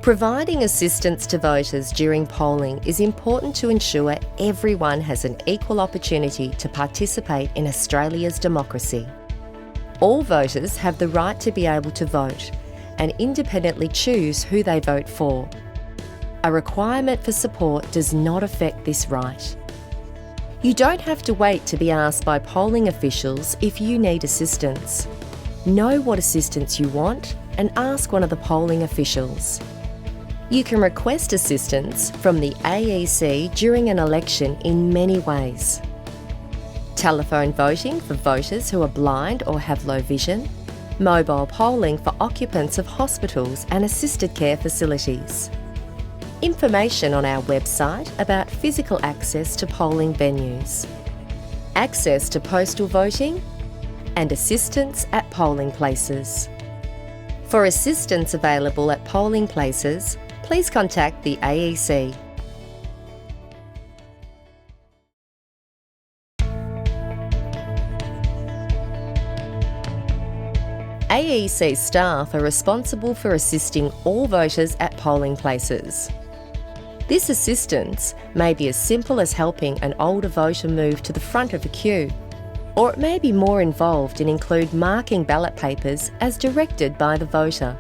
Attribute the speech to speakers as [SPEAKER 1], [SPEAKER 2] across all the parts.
[SPEAKER 1] Providing assistance to voters during polling is important to ensure everyone has an equal opportunity to participate in Australia's democracy. All voters have the right to be able to vote and independently choose who they vote for. A requirement for support does not affect this right. You don't have to wait to be asked by polling officials if you need assistance. Know what assistance you want and ask one of the polling officials. You can request assistance from the AEC during an election in many ways. Telephone voting for voters who are blind or have low vision, mobile polling for occupants of hospitals and assisted care facilities. Information on our website about physical access to polling venues, access to postal voting, and assistance at polling places. For assistance available at polling places, please contact the AEC. AEC staff are responsible for assisting all voters at polling places. This assistance may be as simple as helping an older voter move to the front of a queue, or it may be more involved and include marking ballot papers as directed by the voter.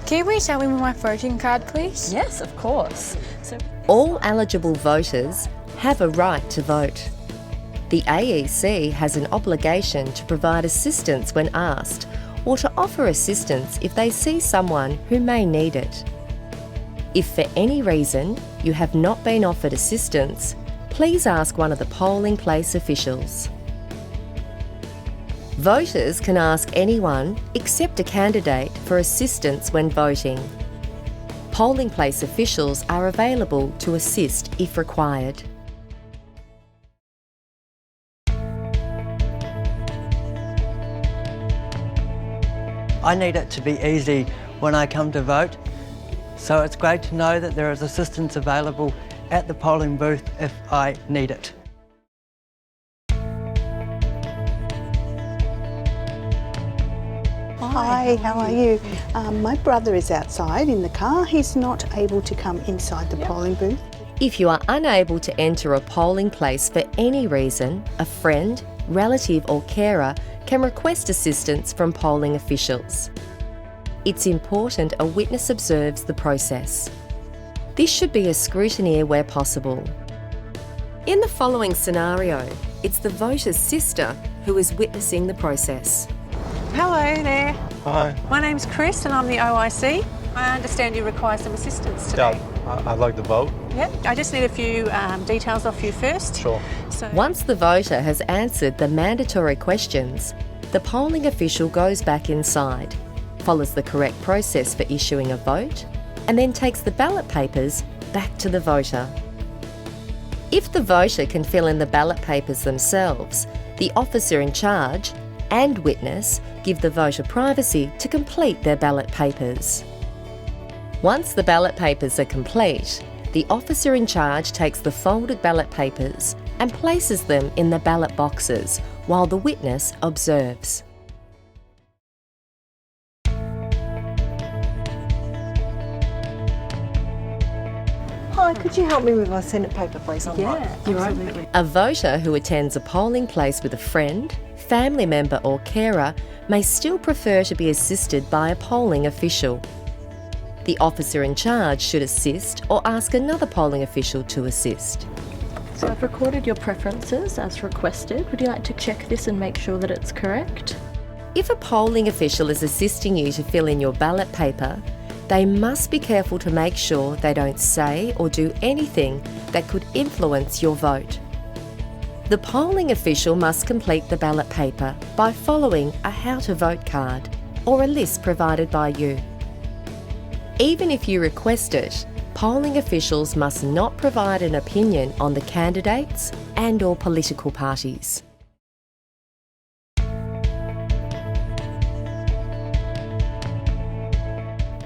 [SPEAKER 2] Can you please help me with my voting card, please?
[SPEAKER 3] Yes, of course.
[SPEAKER 1] All eligible voters have a right to vote. The AEC has an obligation to provide assistance when asked, or to offer assistance if they see someone who may need it. If for any reason you have not been offered assistance, please ask one of the polling place officials. Voters can ask anyone except a candidate for assistance when voting. Polling place officials are available to assist if required.
[SPEAKER 4] I need it to be easy when I come to vote, so it's great to know that there is assistance available at the polling booth if I need it.
[SPEAKER 5] Hi, how are you? My brother is outside in the car. He's not able to come inside the polling booth.
[SPEAKER 1] If you are unable to enter a polling place for any reason, a friend, relative or carer can request assistance from polling officials. It's important a witness observes the process. This should be a scrutineer where possible. In the following scenario, it's the voter's sister who is witnessing the process.
[SPEAKER 6] Hello there.
[SPEAKER 7] Hi.
[SPEAKER 6] My name's Chris and I'm the OIC. I understand you require some assistance today.
[SPEAKER 7] Yeah, I'd like to vote.
[SPEAKER 6] Yep. I just need a few details off you first.
[SPEAKER 7] Sure.
[SPEAKER 1] Once the voter has answered the mandatory questions, the polling official goes back inside, follows the correct process for issuing a vote, and then takes the ballot papers back to the voter. If the voter can fill in the ballot papers themselves, the officer in charge and witness give the voter privacy to complete their ballot papers. Once the ballot papers are complete, the officer in charge takes the folded ballot papers and places them in the ballot boxes while the witness observes.
[SPEAKER 3] Hi, could you help me with my Senate paper, please?
[SPEAKER 6] Yeah,
[SPEAKER 3] absolutely.
[SPEAKER 1] A voter who attends a polling place with a friend, family member or carer may still prefer to be assisted by a polling official. The officer in charge should assist or ask another polling official to assist.
[SPEAKER 8] So I've recorded your preferences as requested. Would you like to check this and make sure that it's correct?
[SPEAKER 1] If a polling official is assisting you to fill in your ballot paper, they must be careful to make sure they don't say or do anything that could influence your vote. The polling official must complete the ballot paper by following a how to vote card or a list provided by you. Even if you request it, polling officials must not provide an opinion on the candidates and/or political parties.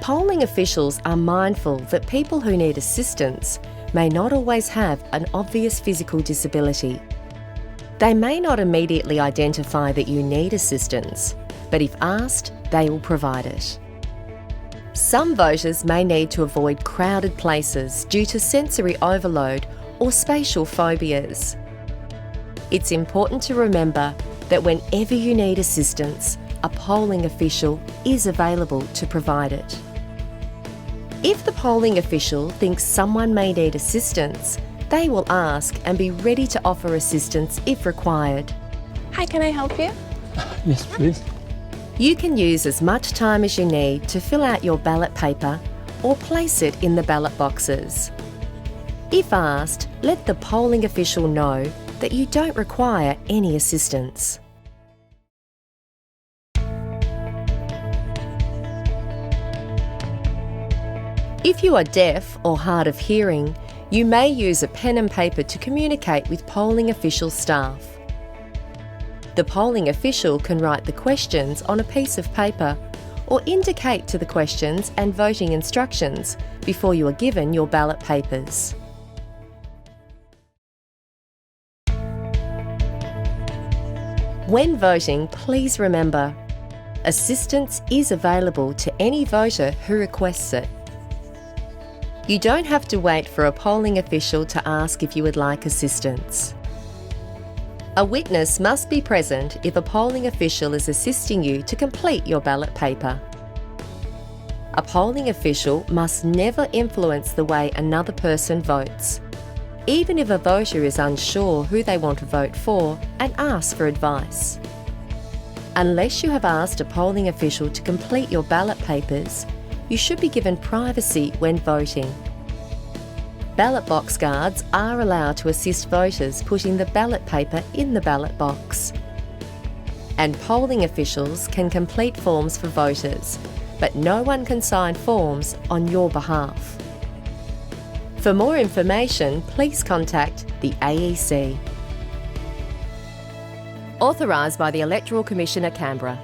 [SPEAKER 1] Polling officials are mindful that people who need assistance may not always have an obvious physical disability. They may not immediately identify that you need assistance, but if asked, they will provide it. Some voters may need to avoid crowded places due to sensory overload or spatial phobias. It's important to remember that whenever you need assistance, a polling official is available to provide it. If the polling official thinks someone may need assistance, they will ask and be ready to offer assistance if required.
[SPEAKER 2] Hi, can I help you?
[SPEAKER 7] Yes, please.
[SPEAKER 1] You can use as much time as you need to fill out your ballot paper or place it in the ballot boxes. If asked, let the polling official know that you don't require any assistance. If you are deaf or hard of hearing, you may use a pen and paper to communicate with polling official staff. The polling official can write the questions on a piece of paper or indicate to the questions and voting instructions before you are given your ballot papers. When voting, please remember, assistance is available to any voter who requests it. You don't have to wait for a polling official to ask if you would like assistance. A witness must be present if a polling official is assisting you to complete your ballot paper. A polling official must never influence the way another person votes, even if a voter is unsure who they want to vote for and asks for advice. Unless you have asked a polling official to complete your ballot papers, you should be given privacy when voting. Ballot box guards are allowed to assist voters putting the ballot paper in the ballot box. And polling officials can complete forms for voters, but no one can sign forms on your behalf. For more information, please contact the AEC. Authorised by the Electoral Commissioner, Canberra.